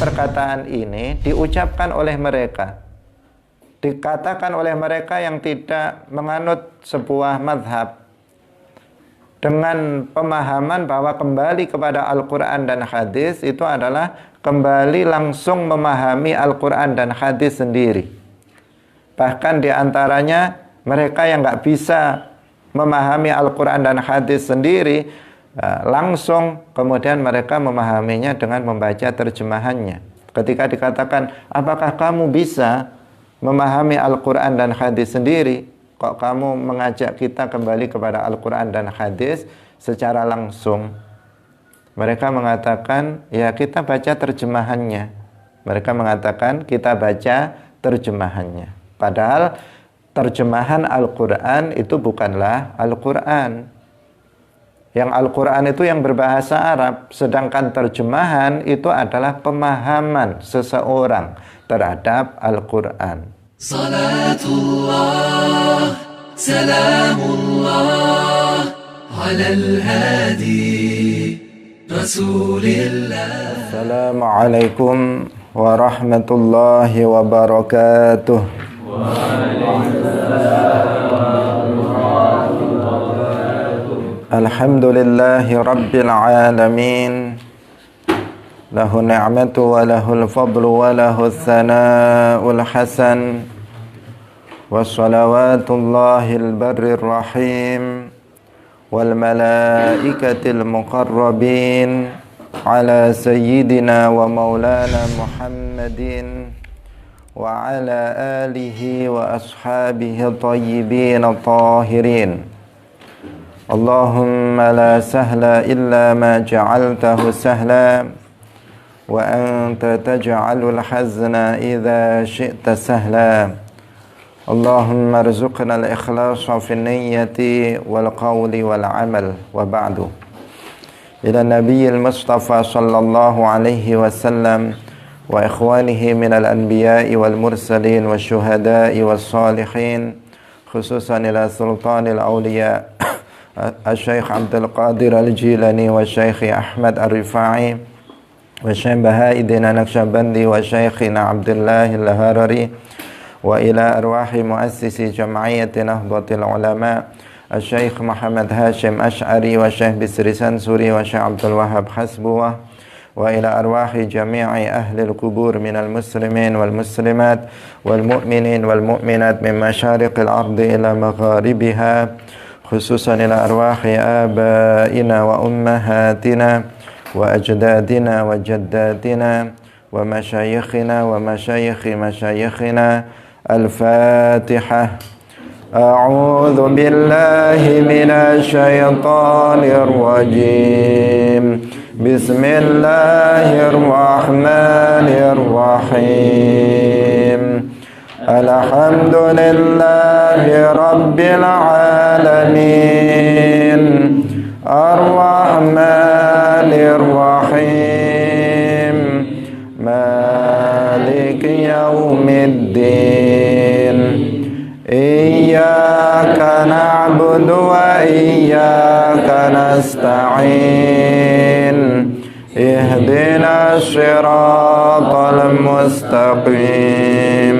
perkataan ini diucapkan oleh mereka, dikatakan oleh mereka yang tidak menganut sebuah mazhab, dengan pemahaman bahwa kembali kepada Al-Quran dan hadis itu adalah kembali langsung memahami Al-Quran dan hadis sendiri. Bahkan diantaranya mereka yang nggak bisa memahami Al-Quran dan hadis sendiri, langsung kemudian mereka memahaminya dengan membaca terjemahannya. Ketika dikatakan, apakah kamu bisa memahami Al-Quran dan hadis sendiri? Kok kamu mengajak kita kembali kepada Al-Quran dan hadis secara langsung? Mereka mengatakan, ya kita baca terjemahannya. Mereka mengatakan, kita baca terjemahannya. Padahal terjemahan Al-Quran itu bukanlah Al-Quran. Yang Al-Quran itu yang berbahasa Arab, sedangkan terjemahan itu adalah pemahaman seseorang terhadap Al-Quran. Salatullah, salamullah, alal hadi, Rasulillah. Assalamualaikum warahmatullahi wabarakatuh. Alhamdulillahi rabbil alamin. Lahu ni'matu wa lahul fadlu wa lahul thana'ul hasan. Wa salawatullahil barrir rahim wal malaikatil muqarrabin ala sayyidina wa maulana Muhammadin wa ala alihi wa ashabihi tayyibin tahirin. Allahumma la sahla illa ma ja'altahu sahla wa anta taj'alul hazna idza syi'ta sahla. Allahumma arzuqna al-ikhlasa fi niyyati wal qawli wal amal wa ba'du. Ila nabiyil mustafa sallallahu alaihi wasallam wa ikhwanihi minal anbiya'i wal mursalin wa syuhada'i was salihin, khususan ila sultanil awliya Al-Syeikh Abdul Qadir Al-Jilani wa Syeikh Ahmad Ar-Rifa'i wa Syeikh Bahaidina Naqsyabandi wa Syekhina Abdullah Al-Harari wa ila arwahi muassisi jam'iyyati Nahdlatul Ulama Al-Syeikh Muhammad Hashim Ash'ari wa Syeikh Bisri Sansuri wa Syeikh Abdul Wahab Hasbuwah wa ila arwahi jami'i ahli al-kubur minal muslimin wal muslimat wal mu'minin wal mu'minat min masyariqil ardi ila magharibiha, khususan ila arwahi abaina wa ummahatina wa ajdadina wa jaddatina wa masyayikhina wa masyayikhi masyayikhina. Al-Fatihah. A'udzu billahi minasy syaithanir rajim. Bismillahirrahmanirrahim. Alhamdulillahi rabbil alamin. Ar-Rahmanir Rahim. Maliki yaumiddin. Iyyaka na'budu wa iyyaka nasta'in. Ihdinas siratal mustaqim.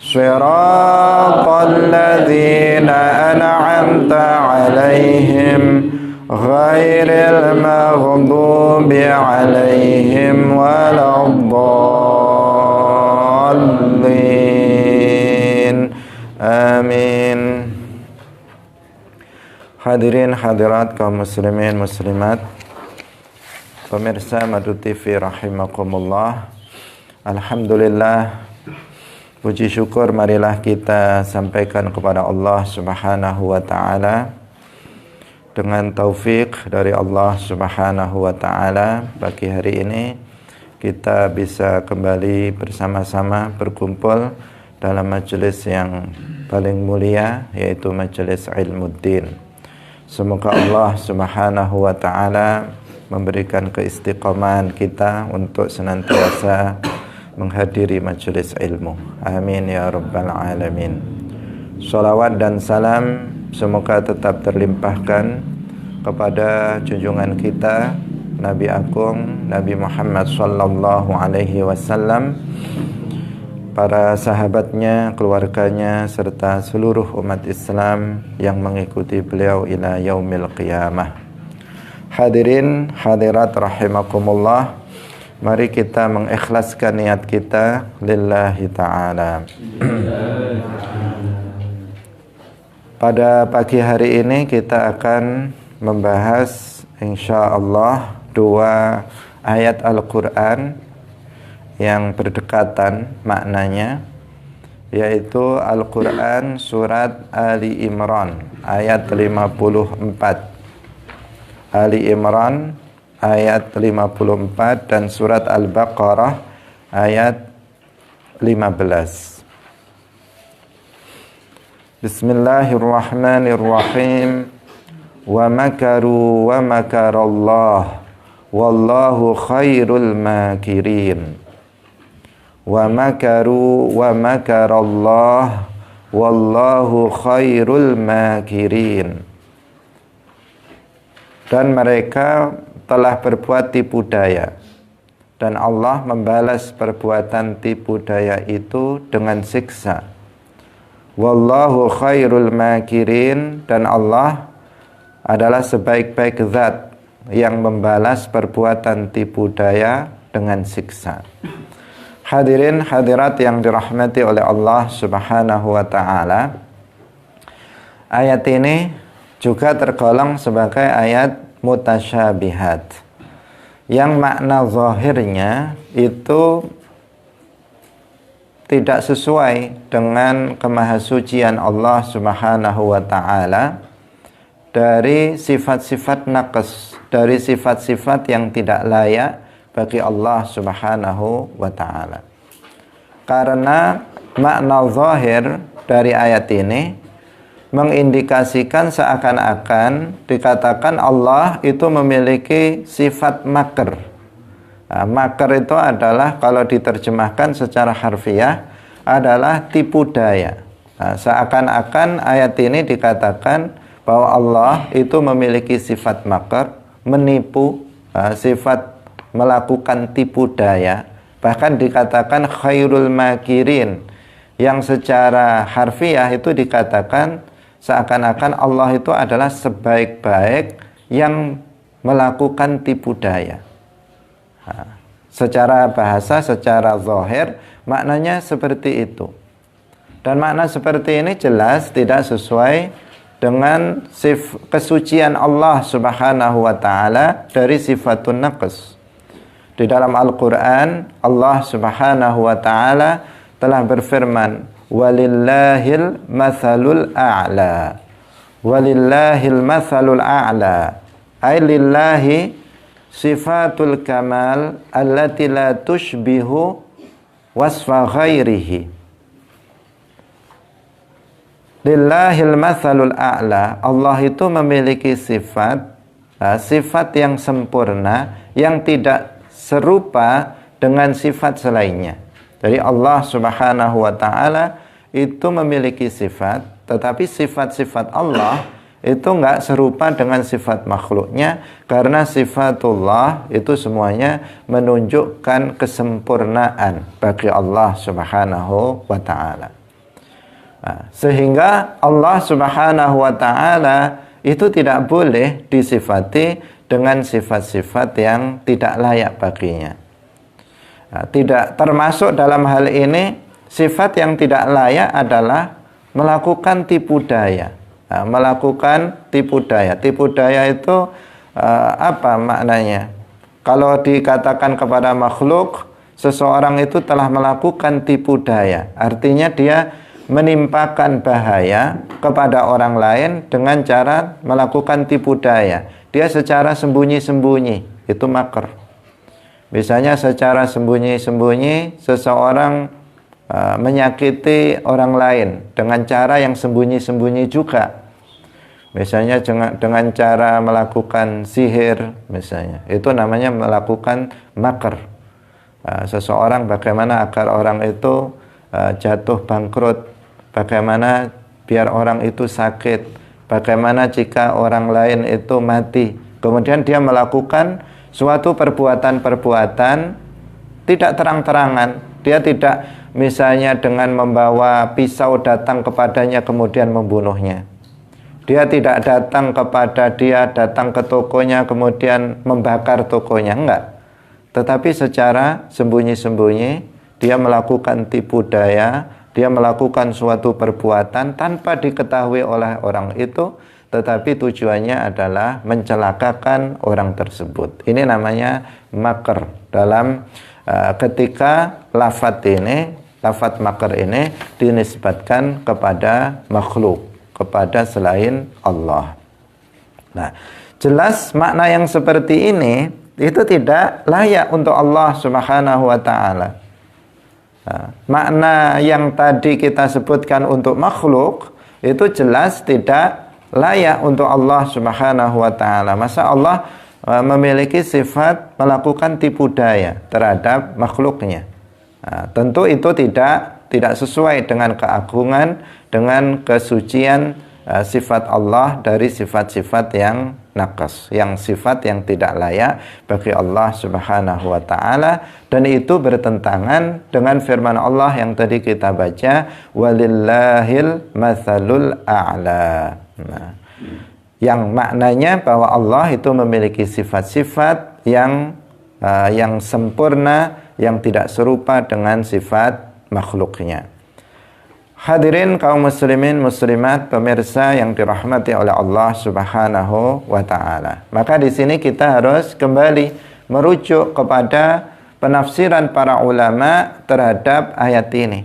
Siratal ladzina an'amta 'alaihim ghairil maghdubi 'alaihim waladdallin. Amin. Hadirin hadirat kaum muslimin muslimat, pemirsa Madu TV rahimakumullah. Alhamdulillah, puji syukur marilah kita sampaikan kepada Allah Subhanahu wa taala. Dengan taufik dari Allah Subhanahu wa taala, pagi hari ini kita bisa kembali bersama-sama berkumpul dalam majelis yang paling mulia, yaitu majelis Ilmuddin. Semoga Allah Subhanahu wa taala memberikan keistiqomahan kita untuk senantiasa menghadiri majelis ilmu. Amin ya rabbal alamin. Salawat dan salam semoga tetap terlimpahkan kepada junjungan kita Nabi Agung Nabi Muhammad sallallahu alaihi wasallam, para sahabatnya, keluarganya, serta seluruh umat Islam yang mengikuti beliau ila yaumil qiyamah. Hadirin hadirat rahimakumullah, mari kita mengikhlaskan niat kita lillahi ta'ala. Pada pagi hari ini kita akan membahas insyaallah dua ayat Al-Quran yang berdekatan maknanya, yaitu Al-Quran surat Ali Imran ayat 54, Ali Imran ayat 54, dan surat Al-Baqarah ayat 15. Bismillahirrahmanirrahim. Wa makaru wa makarallah wallahu khairul makirin. Wa makaru wa makarallah wallahu khairul makirin. Dan mereka telah berbuat tipu daya, dan Allah membalas perbuatan tipu daya itu dengan siksa. Wallahu khairul makirin, dan Allah adalah sebaik-baik zat yang membalas perbuatan tipu daya dengan siksa. Hadirin hadirat yang dirahmati oleh Allah Subhanahu wa ta'ala, ayat ini juga tergolong sebagai ayat mutasyabihat, yang makna zahirnya itu tidak sesuai dengan kemahasucian Allah Subhanahu wa ta'ala dari sifat-sifat naqs, dari sifat-sifat yang tidak layak bagi Allah Subhanahu wa ta'ala. Karena makna zahir dari ayat ini mengindikasikan seakan-akan dikatakan Allah itu memiliki sifat makr. Nah, makar itu adalah, kalau diterjemahkan secara harfiah, adalah tipu daya. Nah, seakan-akan ayat ini dikatakan bahwa Allah itu memiliki sifat makar, menipu, sifat melakukan tipu daya. Bahkan dikatakan khairul makirin, yang secara harfiah itu dikatakan seakan-akan Allah itu adalah sebaik-baik yang melakukan tipu daya. Secara bahasa, secara zahir, maknanya seperti itu. Dan makna seperti ini jelas tidak sesuai dengan kesucian Allah Subhanahu wa ta'ala dari sifatun naqs. Di dalam Al-Quran, Allah Subhanahu wa ta'ala telah berfirman, walillahil mathalul a'la. Walillahil mathalul a'la, ay lillahi sifatul kamal allati la tushbihu wasfa ghairihi. Lillahil mathalul a'la, Allah itu memiliki sifat yang sempurna, yang tidak serupa dengan sifat selainnya. Jadi Allah Subhanahu wa ta'ala itu memiliki sifat, tetapi sifat-sifat Allah itu enggak serupa dengan sifat makhluknya, karena sifatullah itu semuanya menunjukkan kesempurnaan bagi Allah Subhanahu wa ta'ala. Sehingga Allah Subhanahu wa ta'ala itu tidak boleh disifati dengan sifat-sifat yang tidak layak baginya. Tidak termasuk dalam hal ini sifat yang tidak layak adalah melakukan tipu daya. Melakukan tipu daya. Tipu daya itu apa maknanya? Kalau dikatakan kepada makhluk, seseorang itu telah melakukan tipu daya, artinya dia menimpakan bahaya kepada orang lain dengan cara melakukan tipu daya. Dia secara sembunyi-sembunyi, itu makar. Misalnya secara sembunyi-sembunyi seseorang menyakiti orang lain dengan cara yang sembunyi-sembunyi juga. Misalnya dengan cara melakukan sihir misalnya. Itu namanya melakukan makar. Seseorang bagaimana agar orang itu jatuh bangkrut, bagaimana biar orang itu sakit, bagaimana jika orang lain itu mati. Kemudian dia melakukan suatu perbuatan-perbuatan tidak terang-terangan. Dia tidak misalnya dengan membawa pisau datang kepadanya kemudian membunuhnya. Dia tidak datang kepada dia, datang ke tokonya kemudian membakar tokonya, enggak. Tetapi secara sembunyi-sembunyi dia melakukan tipu daya, dia melakukan suatu perbuatan tanpa diketahui oleh orang itu, tetapi tujuannya adalah mencelakakan orang tersebut. Ini namanya makar. Dalam ketika lafadz makar ini dinisbatkan kepada makhluk, kepada selain Allah. Nah, jelas makna yang seperti ini itu tidak layak untuk Allah Subhanahu wa ta'ala. Makna yang tadi kita sebutkan untuk makhluk itu jelas tidak layak untuk Allah Subhanahu wa ta'ala. Masa Allah memiliki sifat melakukan tipu daya terhadap makhluknya. Tentu itu tidak sesuai dengan keagungan, dengan kesucian sifat Allah dari sifat-sifat yang naqas, yang sifat yang tidak layak bagi Allah Subhanahu wa ta'ala, dan itu bertentangan dengan firman Allah yang tadi kita baca, walillahil matsalul a'la. Nah, yang maknanya bahwa Allah itu memiliki sifat-sifat yang sempurna, yang tidak serupa dengan sifat makhluknya. Hadirin kaum muslimin muslimat, pemirsa yang dirahmati oleh Allah Subhanahu wa ta'ala. Maka di sini kita harus kembali merujuk kepada penafsiran para ulama terhadap ayat ini.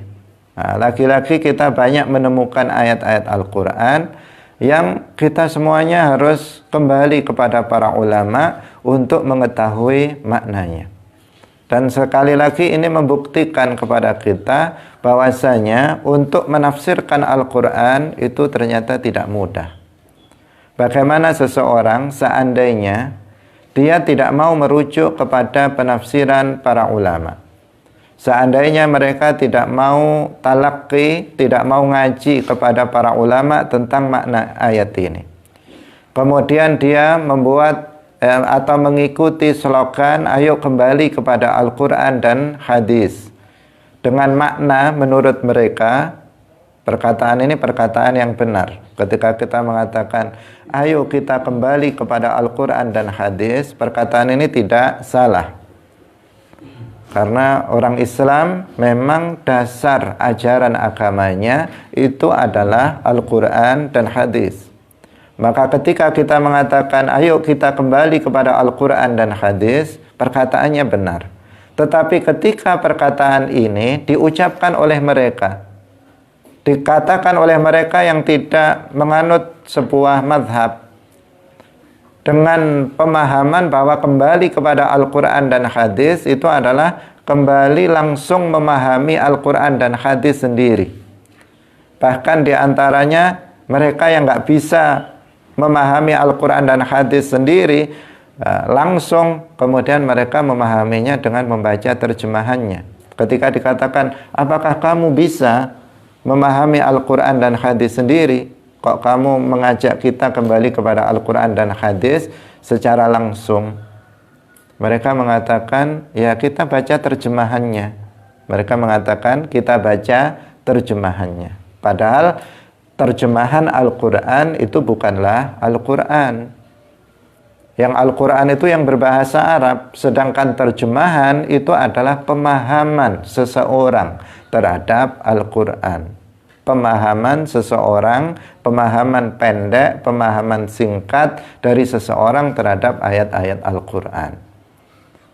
Lagi-lagi kita banyak menemukan ayat-ayat Al-Quran yang kita semuanya harus kembali kepada para ulama untuk mengetahui maknanya. Dan sekali lagi ini membuktikan kepada kita bahwasanya untuk menafsirkan Al-Quran itu ternyata tidak mudah. Bagaimana seseorang seandainya dia tidak mau merujuk kepada penafsiran para ulama, seandainya mereka tidak mau talaqi, tidak mau ngaji kepada para ulama tentang makna ayat ini, kemudian dia membuat atau mengikuti slogan ayo kembali kepada Al-Quran dan hadis dengan makna menurut mereka, perkataan ini perkataan yang benar. Ketika kita mengatakan ayo kita kembali kepada Al-Quran dan hadis, perkataan ini tidak salah, karena orang Islam memang dasar ajaran agamanya itu adalah Al-Quran dan hadis. Maka ketika kita mengatakan ayo kita kembali kepada Al-Quran dan hadis, perkataannya benar. Tetapi ketika perkataan ini diucapkan oleh mereka, dikatakan oleh mereka yang tidak menganut sebuah madhab, dengan pemahaman bahwa kembali kepada Al-Quran dan hadis itu adalah kembali langsung memahami Al-Quran dan hadis sendiri. Bahkan diantaranya mereka yang nggak bisa memahami Al-Quran dan hadis sendiri langsung, kemudian mereka memahaminya dengan membaca terjemahannya. Ketika dikatakan apakah kamu bisa memahami Al-Quran dan hadis sendiri, kok kamu mengajak kita kembali kepada Al-Quran dan hadis secara langsung? Mereka mengatakan ya kita baca terjemahannya. Mereka mengatakan kita baca terjemahannya. Padahal terjemahan Al-Quran itu bukanlah Al-Quran. Yang Al-Quran itu yang berbahasa Arab, sedangkan terjemahan itu adalah pemahaman seseorang terhadap Al-Quran. Pemahaman seseorang, pemahaman pendek, pemahaman singkat dari seseorang terhadap ayat-ayat Al-Quran.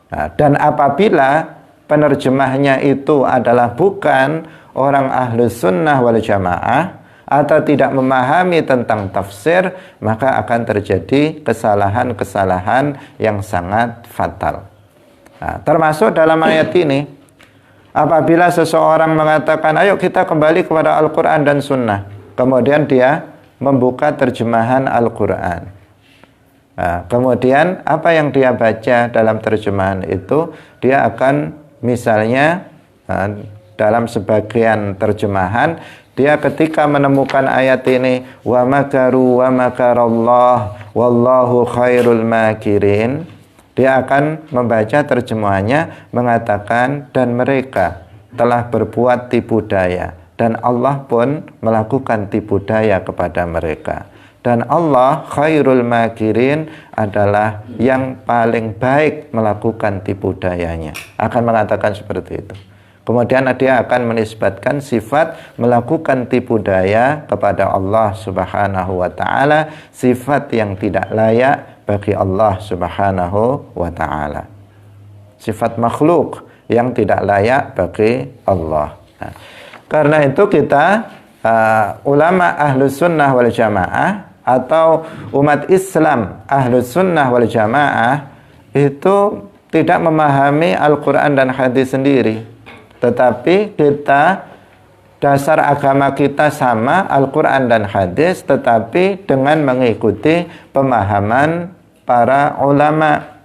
Nah, dan apabila penerjemahnya itu adalah bukan orang Ahlus Sunnah wal Jamaah, atau tidak memahami tentang tafsir, maka akan terjadi kesalahan-kesalahan yang sangat fatal. Nah, termasuk dalam ayat ini, apabila seseorang mengatakan ayo kita kembali kepada Al-Quran dan Sunnah, kemudian dia membuka terjemahan Al-Quran. Nah, kemudian apa yang dia baca dalam terjemahan itu, dia akan misalnya dalam sebagian terjemahan, dia ketika menemukan ayat ini wa makaru wa makarallah wallahu khairul makirin, Dia akan membaca terjemahannya mengatakan, dan mereka telah berbuat tipu daya, dan Allah pun melakukan tipu daya kepada mereka. Dan Allah khairul makirin, adalah yang paling baik melakukan tipu dayanya. Akan mengatakan seperti itu. Kemudian dia akan menisbatkan sifat melakukan tipu daya kepada Allah Subhanahu wa ta'ala, sifat yang tidak layak bagi Allah Subhanahu wa ta'ala. Sifat makhluk yang tidak layak bagi Allah. Nah, karena itu kita ulama Ahlus Sunnah wal Jamaah atau umat Islam Ahlus Sunnah wal Jamaah itu tidak memahami Al-Quran dan hadis sendiri, tetapi kita, dasar agama kita sama Al-Quran dan hadis, tetapi dengan mengikuti pemahaman para ulama.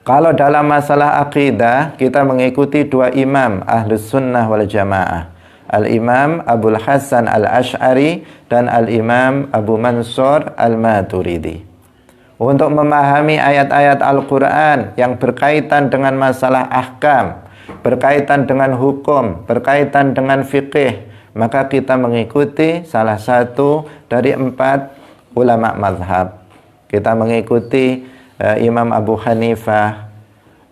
Kalau dalam masalah akidah, kita mengikuti dua imam Ahlus Sunnah wal Jamaah, Al-Imam Abul Hasan Al-Ash'ari dan Al-Imam Abu Mansur Al-Maturidi. Untuk memahami ayat-ayat Al-Quran yang berkaitan dengan masalah ahkam, berkaitan dengan hukum, berkaitan dengan fikih, maka kita mengikuti salah satu dari 4 ulama mazhab. Kita mengikuti Imam Abu Hanifah,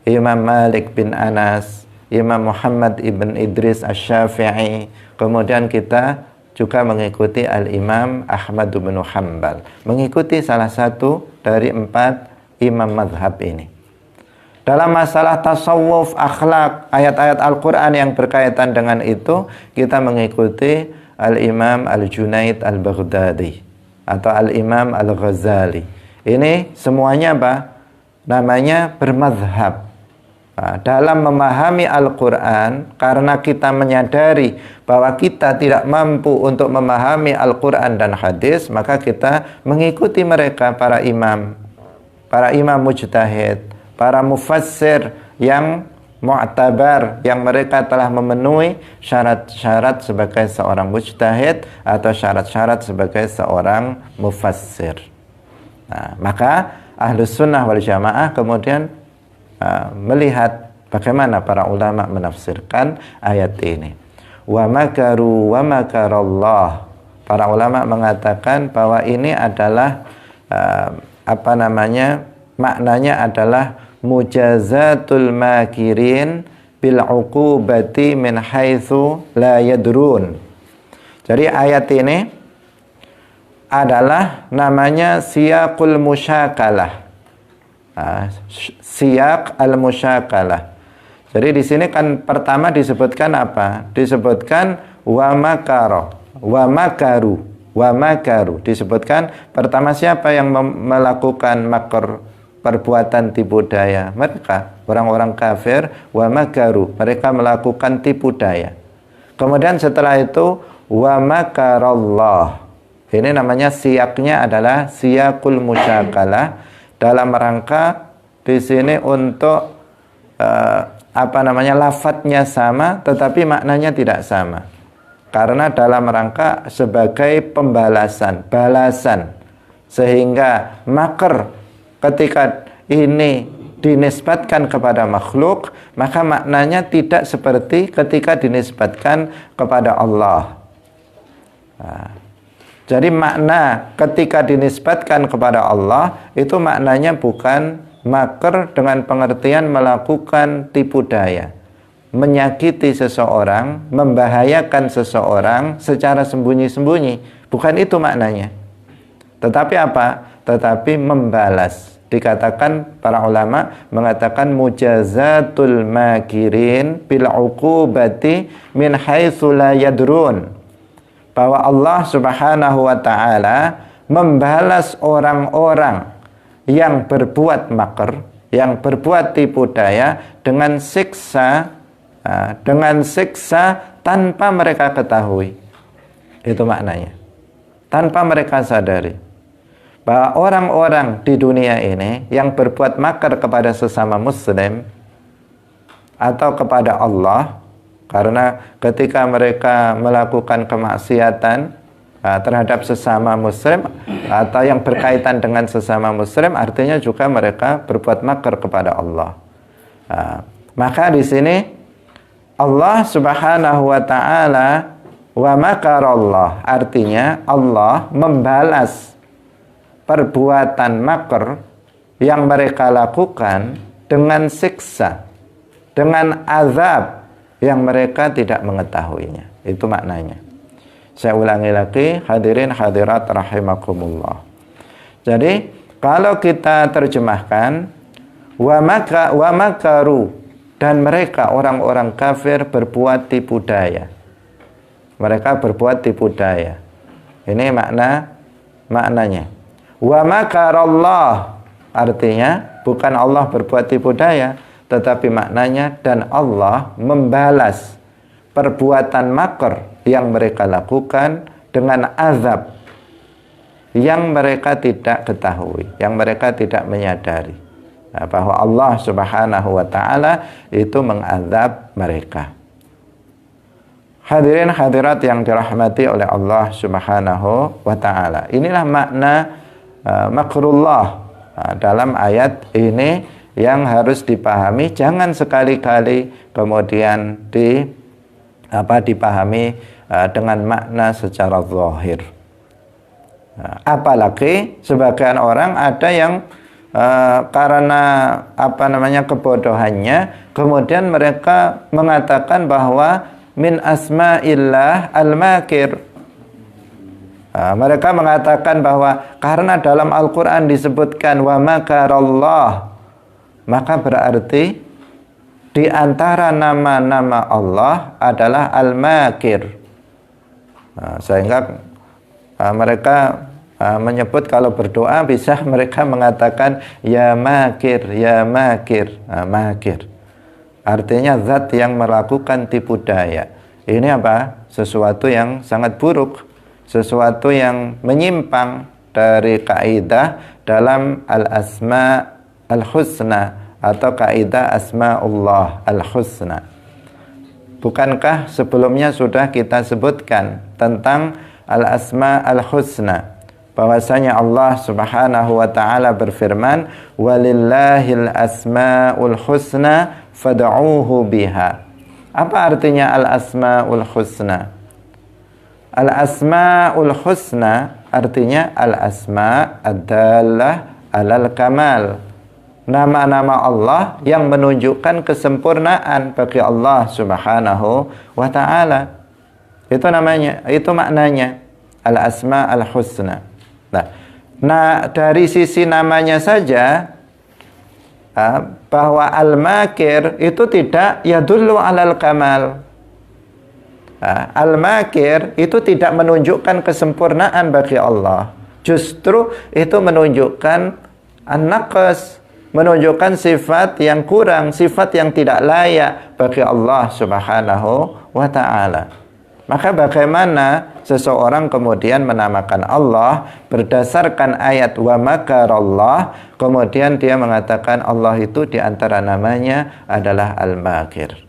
Imam Malik bin Anas, Imam Muhammad ibn Idris Asy-Syafi'i. Kemudian kita juga mengikuti Al-Imam Ahmad bin Hanbal. Mengikuti salah satu dari 4 imam mazhab ini. Dalam masalah tasawuf, akhlak, ayat-ayat Al-Quran yang berkaitan dengan itu, kita mengikuti Al-Imam Al-Junaid Al-Baghdadi atau Al-Imam Al-Ghazali. Ini semuanya apa? Namanya bermadhab. Nah, dalam memahami Al-Quran, karena kita menyadari bahwa kita tidak mampu untuk memahami Al-Quran dan hadis, maka kita mengikuti mereka, para imam mujtahid, para mufassir yang mu'tabar, yang mereka telah memenuhi syarat-syarat sebagai seorang mujtahid atau syarat-syarat sebagai seorang mufassir. Nah, maka Ahlus Sunnah wal Jamaah kemudian melihat bagaimana para ulama menafsirkan ayat ini. Wa makaru wa makarallah. Para ulama mengatakan bahwa ini adalah maknanya adalah mujazatul makirin bil uqubati min haitsu la yadrun. Jadi ayat ini adalah namanya siyaqul musyakalah. Siyaq al-musyakalah. Jadi di sini kan pertama disebutkan apa? Disebutkan wa makara, wa makaru, wa makaru. Disebutkan pertama siapa yang melakukan makar, perbuatan tipu daya? Mereka, orang-orang kafir. Wa makaru, mereka melakukan tipu daya. Kemudian setelah itu wa makarallah. Ini namanya siyaknya adalah siyakul musyakalah, dalam rangka di sini untuk lafadznya sama tetapi maknanya tidak sama. Karena dalam rangka sebagai pembalasan, balasan, sehingga makar ketika ini dinisbatkan kepada makhluk, maka maknanya tidak seperti ketika dinisbatkan kepada Allah. Jadi makna ketika dinisbatkan kepada Allah itu maknanya bukan makar dengan pengertian melakukan tipu daya, menyakiti seseorang, membahayakan seseorang secara sembunyi-sembunyi. Bukan itu maknanya. Tetapi apa? Tetapi membalas. Dikatakan para ulama mengatakan mujazatul makirin bil uqubati min haitsu la yadrun. Bahwa Allah Subhanahu wa ta'ala membalas orang-orang yang berbuat makar, yang berbuat tipu daya dengan siksa tanpa mereka ketahui. Itu maknanya. Tanpa mereka sadari. Bahwa orang-orang di dunia ini yang berbuat makar kepada sesama muslim atau kepada Allah, karena ketika mereka melakukan kemaksiatan, terhadap sesama muslim atau yang berkaitan dengan sesama muslim, artinya juga mereka berbuat makar kepada Allah. Maka di sini Allah Subhanahu wa taala wa makarallah, artinya Allah membalas perbuatan makar yang mereka lakukan dengan siksa, dengan azab yang mereka tidak mengetahuinya. Itu maknanya. Saya ulangi lagi, hadirin hadirat rahimakumullah. Jadi kalau kita terjemahkan wa makaru, dan mereka orang-orang kafir berbuat tipu daya. Mereka berbuat tipu daya. Ini maknanya. Wa makarallah, artinya bukan Allah berbuat tipu daya, tetapi maknanya dan Allah membalas perbuatan makar yang mereka lakukan dengan azab yang mereka tidak ketahui, yang mereka tidak menyadari bahwa Allah Subhanahu wa taala itu mengazab mereka. Hadirin hadirat yang dirahmati oleh Allah Subhanahu wa taala. Inilah makna makrullah dalam ayat ini yang harus dipahami. Jangan sekali-kali kemudian dipahami dengan makna secara zahir. Apalagi sebagian orang ada yang karena kebodohannya, kemudian mereka mengatakan bahwa min asma'illah al-makir. Mereka mengatakan bahwa karena dalam Al-Quran disebutkan wa makarallah, maka berarti di antara nama-nama Allah adalah Al-Makir. Sehingga mereka menyebut kalau berdoa bisa mereka mengatakan ya makir, ya makir. Makir artinya zat yang melakukan tipu daya. Ini apa? Sesuatu yang sangat buruk, sesuatu yang menyimpang dari kaidah dalam al-asma al-husna atau kaidah asmaullah al-husna. Bukankah sebelumnya sudah kita sebutkan tentang al-asma al-husna, bahwasanya Allah Subhanahu wa taala berfirman walillahil asmaul husna fad'uuhu biha. Apa artinya al-asmaul husna? Al-asmaul husna artinya al-asma ad-dallah alal kamal. Nama-nama Allah yang menunjukkan kesempurnaan bagi Allah Subhanahu wa taala. Itu namanya, itu maknanya al-asma al-husna. Nah, dari sisi namanya saja bahwa al-makir itu tidak yadullu alal kamal. Al-makir itu tidak menunjukkan kesempurnaan bagi Allah. Justru itu menunjukkan an-naqs, menunjukkan sifat yang kurang, sifat yang tidak layak bagi Allah Subhanahu wa ta'ala. Maka bagaimana seseorang kemudian menamakan Allah berdasarkan ayat wa makarallah, kemudian dia mengatakan Allah itu diantara namanya adalah al-makir.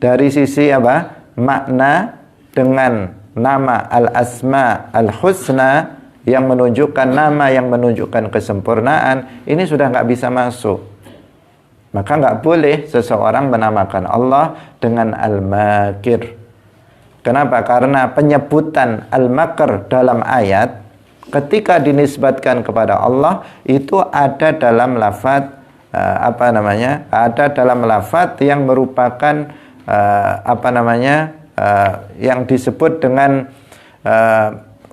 Dari sisi apa? Makna dengan nama al-asma al-husna yang menunjukkan nama yang menunjukkan kesempurnaan, ini sudah nggak bisa masuk. Maka nggak boleh seseorang menamakan Allah dengan al-makir. Kenapa? Karena penyebutan al-makr dalam ayat ketika dinisbatkan kepada Allah itu ada dalam lafaz ada dalam lafaz yang merupakan yang disebut dengan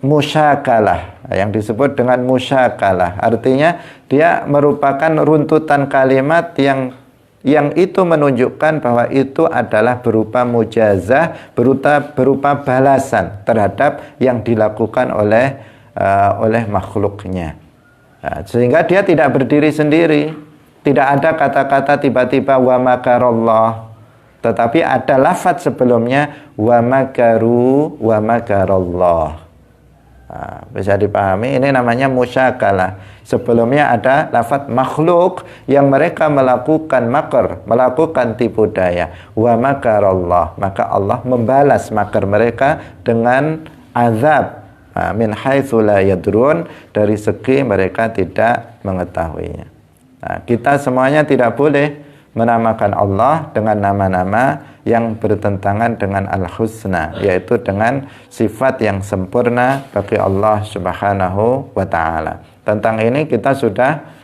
musyakalah, yang disebut dengan musyakalah. Artinya dia merupakan runtutan kalimat yang itu menunjukkan bahwa itu adalah berupa mujazah, berupa balasan terhadap yang dilakukan oleh makhluknya. Sehingga dia tidak berdiri sendiri, tidak ada kata-kata tiba-tiba wa makarallah, tetapi ada lafaz sebelumnya wa makaru wa makarallah. Bisa dipahami, ini namanya musyakalah. Sebelumnya ada lafaz makhluk yang mereka melakukan makar, melakukan tipu daya. Wa makarallah, maka Allah membalas makar mereka dengan azab min haitsu la yadrun, dari segi mereka tidak mengetahuinya. Nah, kita semuanya tidak boleh menamakan Allah dengan nama-nama yang bertentangan dengan Al-Husna, yaitu dengan sifat yang sempurna bagi Allah Subhanahu wa taala. Tentang ini kita sudah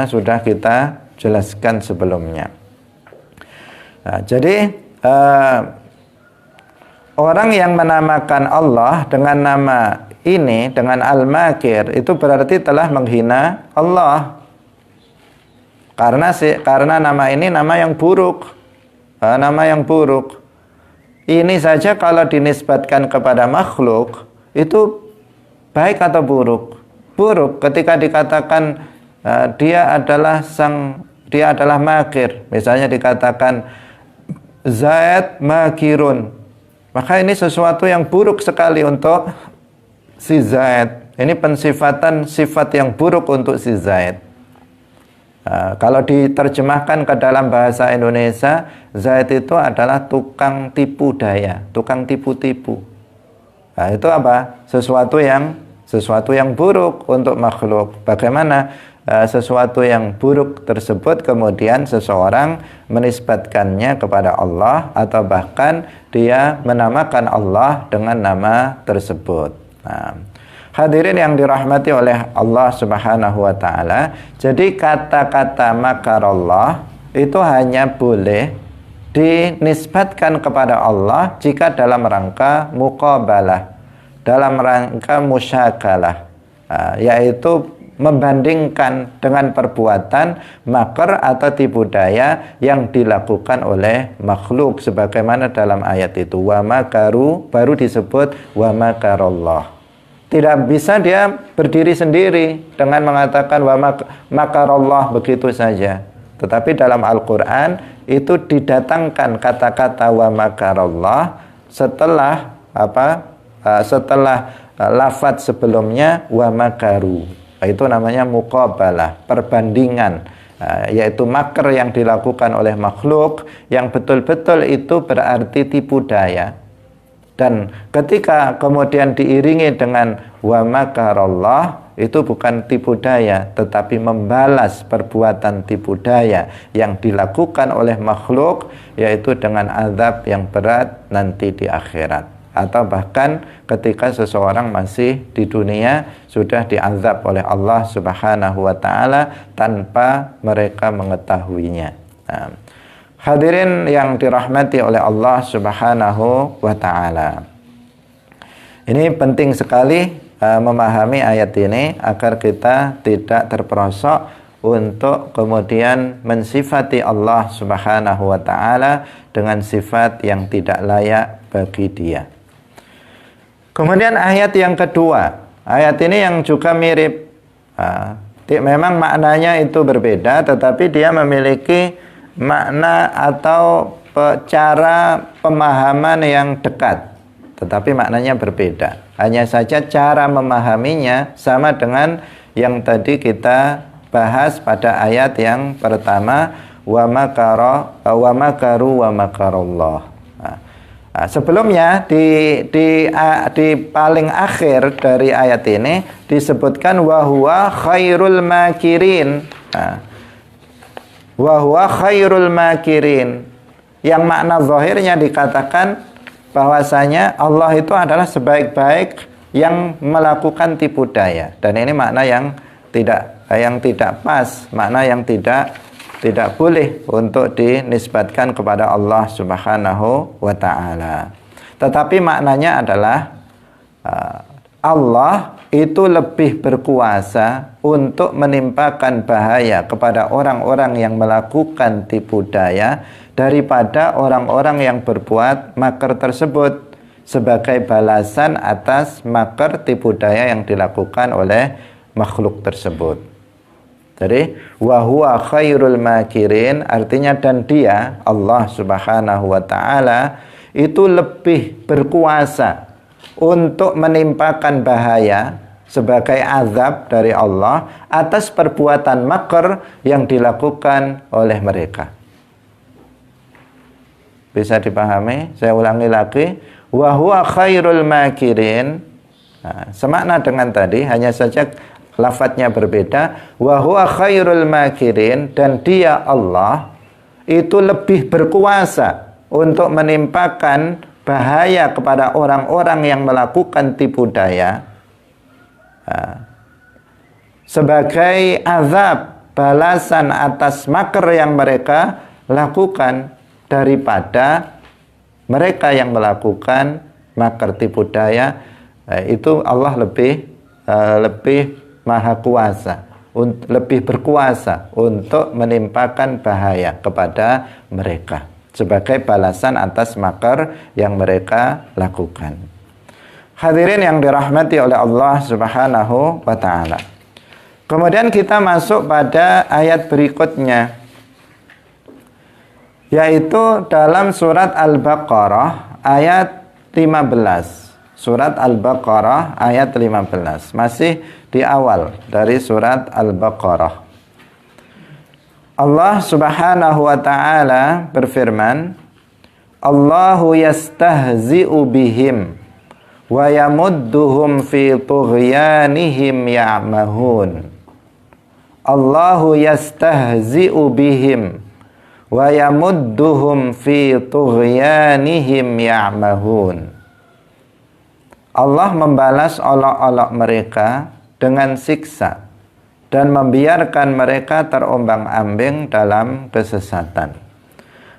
sudah kita jelaskan sebelumnya. Nah, jadi orang yang menamakan Allah dengan nama ini, dengan Al-Makir, itu berarti telah menghina Allah. Karena nama ini nama yang buruk. Nama yang buruk. Ini saja kalau dinisbatkan kepada makhluk, itu baik atau buruk? Buruk ketika dikatakan dia adalah makir. Misalnya dikatakan Zaid makirun, maka ini sesuatu yang buruk sekali untuk si Zaid. Ini pensifatan sifat yang buruk untuk si Zaid. Kalau diterjemahkan ke dalam bahasa Indonesia, Zaid itu adalah tukang tipu daya, tukang tipu-tipu. Nah, itu apa? Sesuatu yang buruk untuk makhluk. Bagaimana sesuatu yang buruk tersebut kemudian seseorang menisbatkannya kepada Allah, atau bahkan dia menamakan Allah dengan nama tersebut. Nah, hadirin yang dirahmati oleh Allah Subhanahu wa taala, jadi kata-kata makarallah itu hanya boleh dinisbatkan kepada Allah jika dalam rangka muqabalah, dalam rangka musyakalah, yaitu membandingkan dengan perbuatan makar atau tipu daya yang dilakukan oleh makhluk, sebagaimana dalam ayat itu wa makaru, baru disebut wa makarallah. Tidak bisa dia berdiri sendiri dengan mengatakan wa makarallah begitu saja. Tetapi dalam Al-Qur'an itu didatangkan kata-kata wa makarallah setelah setelah lafadz sebelumnya wa makaru. Itu namanya muqabalah, perbandingan, yaitu makar yang dilakukan oleh makhluk yang betul-betul itu berarti tipu daya. Dan ketika kemudian diiringi dengan wa makarallah, itu bukan tipu daya, tetapi membalas perbuatan tipu daya yang dilakukan oleh makhluk, yaitu dengan azab yang berat nanti di akhirat. Atau bahkan ketika seseorang masih di dunia sudah diazab oleh Allah Subhanahu wa taala tanpa mereka mengetahuinya. Nah, hadirin yang dirahmati oleh Allah Subhanahu wa taala, ini penting sekali memahami ayat ini agar kita tidak terperosok untuk kemudian mensifati Allah Subhanahu wa taala dengan sifat yang tidak layak bagi Dia. Kemudian ayat yang kedua, ayat ini yang juga mirip, memang maknanya itu berbeda, tetapi dia memiliki makna atau cara pemahaman yang dekat, tetapi maknanya berbeda. Hanya saja cara memahaminya sama dengan yang tadi kita bahas pada ayat yang pertama, wa makaru wa makarallah. Sebelumnya di paling akhir dari ayat ini disebutkan wa huwa khairul makirin. Wa huwa khairul makirin. Yang makna zahirnya dikatakan bahwasanya Allah itu adalah sebaik-baik yang melakukan tipu daya. Dan ini makna yang tidak pas, makna yang tidak boleh untuk dinisbatkan kepada Allah Subhanahu wa ta'ala. Tetapi maknanya adalah Allah itu lebih berkuasa untuk menimpakan bahaya kepada orang-orang yang melakukan tipu daya daripada orang-orang yang berbuat makar tersebut sebagai balasan atas makar tipu daya yang dilakukan oleh makhluk tersebut. Jadi wa huwa khairul makirin, artinya dan dia Allah Subhanahu wa taala itu lebih berkuasa untuk menimpakan bahaya sebagai azab dari Allah atas perbuatan makar yang dilakukan oleh mereka. Bisa dipahami? Saya ulangi lagi. wa huwa khairul makirin. Nah, semakna dengan tadi, hanya saja lafadznya berbeda. Wa huwa khairul makirin, dan dia Allah itu lebih berkuasa untuk menimpakan bahaya kepada orang-orang yang melakukan tipu daya, sebagai azab balasan atas makar yang mereka lakukan, daripada mereka yang melakukan makar tipu daya. Itu Allah lebih maha kuasa, lebih berkuasa untuk menimpakan bahaya kepada mereka sebagai balasan atas makar yang mereka lakukan. Hadirin yang dirahmati oleh Allah Subhanahu wa ta'ala. Kemudian kita masuk pada ayat berikutnya, yaitu dalam surat Al-Baqarah ayat 15. Surat Al-Baqarah ayat 15. Masih di awal dari surat Al-Baqarah. Allah Subhanahu wa ta'ala berfirman, Allahu yastahzi'u bihim wa yamudduhum fi tughyanihim ya'mahun. Allahu yastahzi'u bihim wa yamudduhum fi tughyanihim ya'mahun. Allah membalas olok-olok mereka dengan siksa dan membiarkan mereka terombang-ambing dalam kesesatan.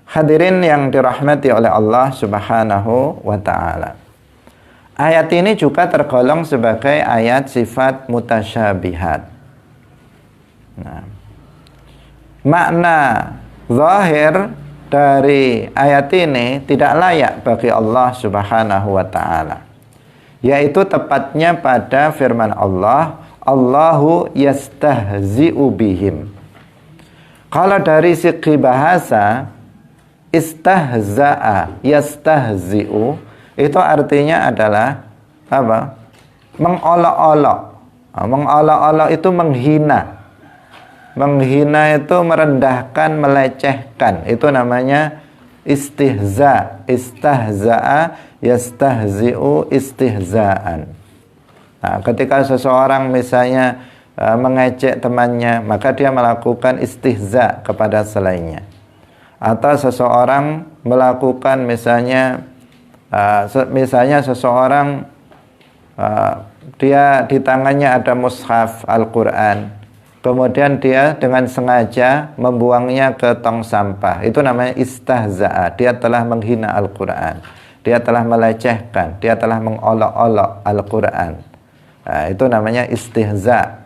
Hadirin yang dirahmati oleh Allah Subhanahu wa ta'ala. Ayat ini juga tergolong sebagai ayat sifat mutasyabihat. Nah, makna zahir dari ayat ini tidak layak bagi Allah Subhanahu wa ta'ala, yaitu tepatnya pada firman Allah, Allahu yastahzi'u bihim. Kalau dari segi bahasa, istahza'a, yastahzi'u, itu artinya adalah apa? Mengolok-olok. Mengolok-olok itu menghina. Menghina itu merendahkan, melecehkan. Itu namanya istihza. Istahza'a, yastahzi'u, istihza'an. Nah, ketika seseorang misalnya mengejek temannya, maka dia melakukan istihza kepada selainnya. Atau seseorang melakukan misalnya seseorang dia di tangannya ada mushaf Al-Quran, kemudian dia dengan sengaja membuangnya ke tong sampah. Itu namanya istahza'a. Dia telah menghina Al-Quran, dia telah melecehkan, dia telah mengolok-olok Al-Quran. Nah, itu namanya istihza.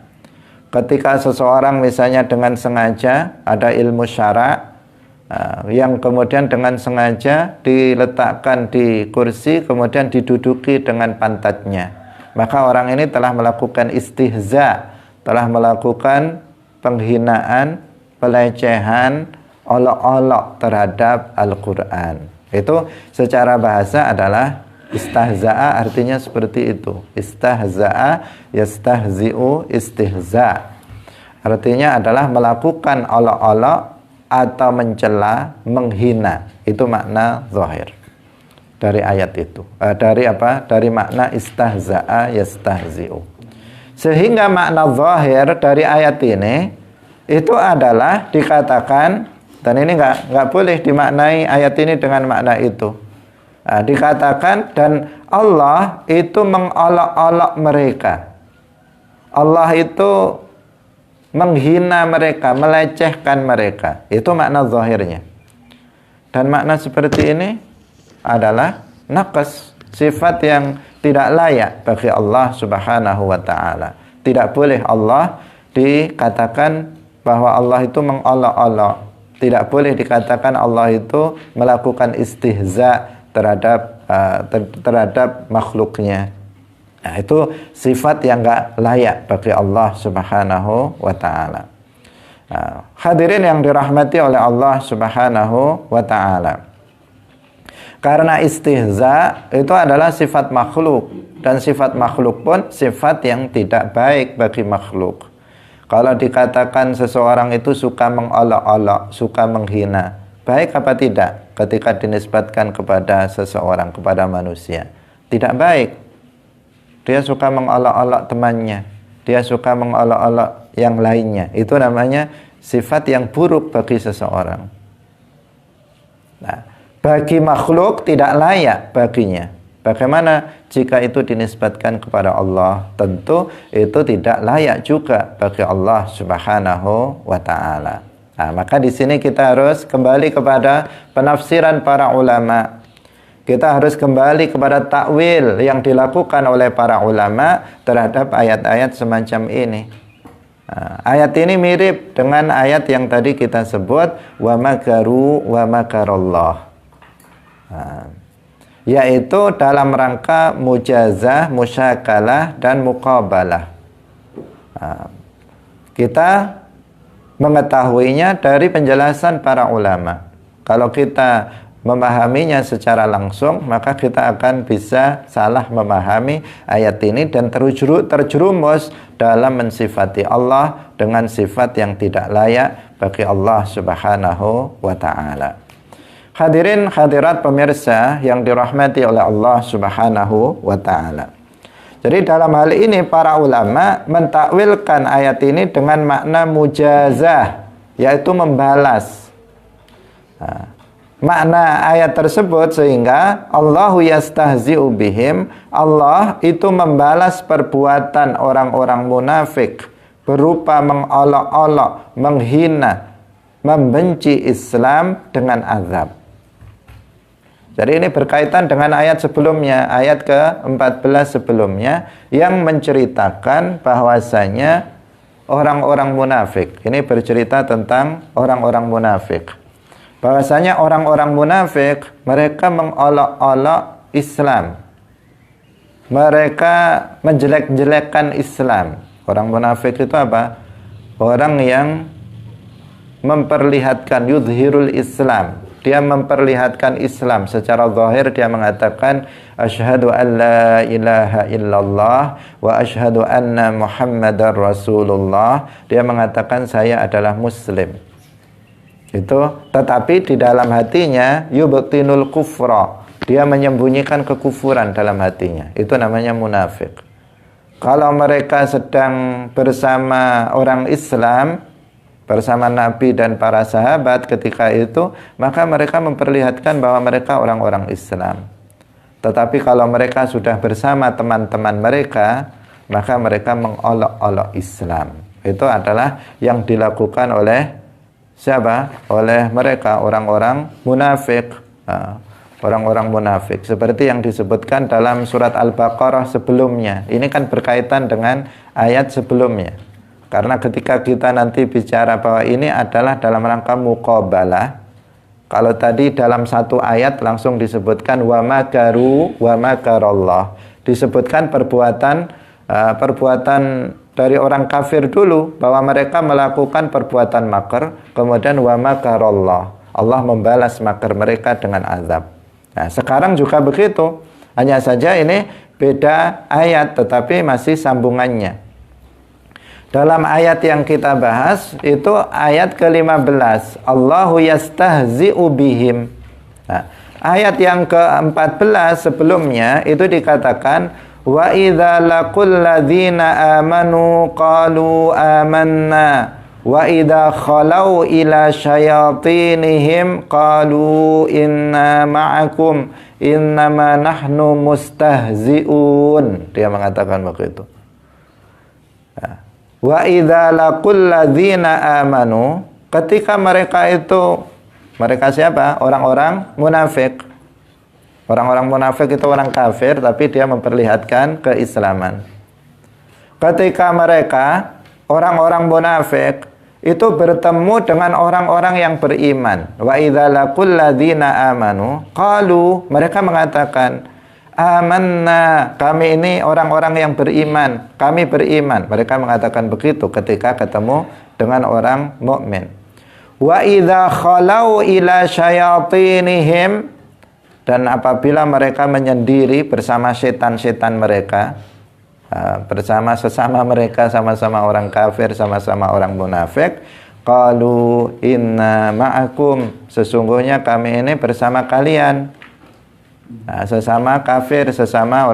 Ketika seseorang misalnya dengan sengaja ada ilmu syara' yang kemudian dengan sengaja diletakkan di kursi, kemudian diduduki dengan pantatnya, maka orang ini telah melakukan istihza, telah melakukan penghinaan, pelecehan, olok-olok terhadap Al-Quran. Itu secara bahasa adalah istahza'a, artinya seperti itu. Istahza'a, yastahzi'u, istihza. Artinya adalah melakukan olok-olok atau mencela, menghina. Itu makna zahir dari ayat itu. Dari makna istahza'a, yastahzi'u. Sehingga makna zahir dari ayat ini itu adalah dikatakan, dan ini nggak boleh dimaknai ayat ini dengan makna itu. Nah, dikatakan dan Allah itu mengolok-olok mereka. Allah itu menghina mereka, melecehkan mereka. Itu makna zahirnya. Dan makna seperti ini adalah naqas, sifat yang tidak layak bagi Allah Subhanahu wa ta'ala. Tidak boleh Allah dikatakan bahwa Allah itu mengolok-olok. Tidak boleh dikatakan Allah itu melakukan istihza terhadap makhluknya. Nah, itu sifat yang enggak layak bagi Allah Subhanahu wa ta'ala. Nah, hadirin yang dirahmati oleh Allah Subhanahu wa ta'ala. Karena istihza itu adalah sifat makhluk, dan sifat makhluk pun sifat yang tidak baik bagi makhluk. Kalau dikatakan seseorang itu suka mengolok-olok, suka menghina, baik apa tidak? ketika dinisbatkan kepada seseorang, kepada manusia. Tidak baik. Dia suka mengolok-olok temannya, dia suka mengolok-olok yang lainnya. Itu namanya sifat yang buruk bagi seseorang. Nah, bagi makhluk tidak layak baginya. Bagaimana jika itu dinisbatkan kepada Allah? Tentu itu tidak layak juga bagi Allah Subhanahu wa ta'ala. Nah, maka di sini kita harus kembali kepada penafsiran para ulama. Kita harus kembali kepada takwil yang dilakukan oleh para ulama terhadap ayat-ayat semacam ini. Nah, ayat ini mirip dengan ayat yang tadi kita sebut, wa makaru wa makarallah. Nah, yaitu dalam rangka mujazah, musyakalah, dan muqabalah. Nah, kita mengetahuinya dari penjelasan para ulama. Kalau kita memahaminya secara langsung, maka kita akan bisa salah memahami ayat ini dan terjerumus dalam mensifati Allah dengan sifat yang tidak layak bagi Allah Subhanahu wa ta'ala. Hadirin hadirat pemirsa yang dirahmati oleh Allah Subhanahu wa ta'ala. Jadi dalam hal ini para ulama mentakwilkan ayat ini dengan makna mujazah, yaitu membalas. Nah, makna ayat tersebut sehingga Allahu yastahzi'u bihim, Allah itu membalas perbuatan orang-orang munafik berupa mengolok-olok, menghina, membenci Islam dengan azab. Jadi ini berkaitan dengan ayat sebelumnya, ayat ke-14 sebelumnya yang menceritakan bahwasanya orang-orang munafik. Ini bercerita tentang orang-orang munafik. Bahwasanya orang-orang munafik mereka mengolok-olok Islam. Mereka menjelek-jelekkan Islam. Orang munafik itu apa? Orang yang memperlihatkan yudhirul Islam. Dia memperlihatkan Islam secara zahir, dia mengatakan asyhadu an la ilaha illallah wa asyhadu anna Muhammadar Rasulullah. Dia mengatakan saya adalah muslim. Itu, tetapi di dalam hatinya yubtinul kufra. Dia menyembunyikan kekufuran dalam hatinya. Itu namanya munafik. Kalau mereka sedang bersama orang Islam, bersama Nabi dan para sahabat ketika itu, maka mereka memperlihatkan bahwa mereka orang-orang Islam. Tetapi kalau mereka sudah bersama teman-teman mereka, maka mereka mengolok-olok Islam. Itu adalah yang dilakukan oleh siapa? Oleh mereka, orang-orang munafik. Orang-orang munafik. Seperti yang disebutkan dalam surat Al-Baqarah sebelumnya. Ini kan berkaitan dengan ayat sebelumnya. Karena ketika kita nanti bicara bahwa ini adalah dalam rangka muqabalah, kalau tadi dalam satu ayat langsung disebutkan wa makaru wa makarallah, disebutkan perbuatan dari orang kafir dulu, bahwa mereka melakukan perbuatan makar, kemudian wa makarallah, Allah membalas makar mereka dengan azab. Nah, sekarang juga begitu, hanya saja ini beda ayat tetapi masih sambungannya. Dalam ayat yang kita bahas itu ayat ke-15, Allahu yastahzi'u bihim. Nah, ayat yang ke-14 sebelumnya itu dikatakan wa idza laqul ladzina amanu qalu amanna wa idza khalau ila syayatinihim qalu inna ma'akum innama nahnu mustahzi'un. Dia mengatakan begitu. Nah, wa idza laqul ladzina amanu, ketika mereka itu, mereka siapa? Orang-orang munafik. Orang-orang munafik itu orang kafir tapi dia memperlihatkan keislaman. Ketika mereka, orang-orang munafik itu bertemu dengan orang-orang yang beriman, wa idza laqul ladzina amanu qalu, mereka mengatakan amanna, kami ini orang-orang yang beriman, kami beriman. Mereka mengatakan begitu ketika ketemu dengan orang mukmin. Wa idza khalau ila syayatinihim, dan apabila mereka menyendiri bersama setan-setan mereka, bersama sesama mereka, sama-sama orang kafir, sama-sama orang munafik, Qalu inna ma'akum, sesungguhnya kami ini bersama kalian. Nah, sesama kafir, sesama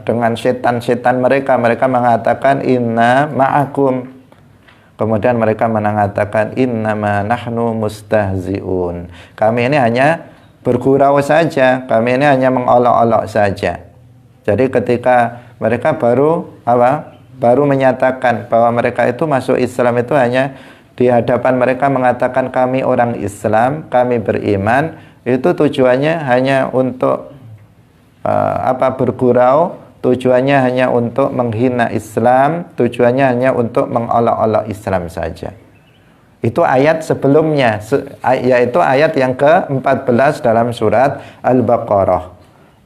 dengan setan-setan mereka mengatakan inna ma'akum. Kemudian mereka mengatakan innama nahnu mustahzi'un. Kami ini hanya bergurau saja, kami ini hanya mengolok-olok saja. Jadi ketika mereka baru menyatakan bahwa mereka itu masuk Islam, itu hanya di hadapan mereka mengatakan kami orang Islam, kami beriman, itu tujuannya hanya untuk bergurau, tujuannya hanya untuk menghina Islam, tujuannya hanya untuk mengolok-olok Islam saja. Itu ayat sebelumnya, yaitu ayat yang ke-14 dalam surat Al-Baqarah.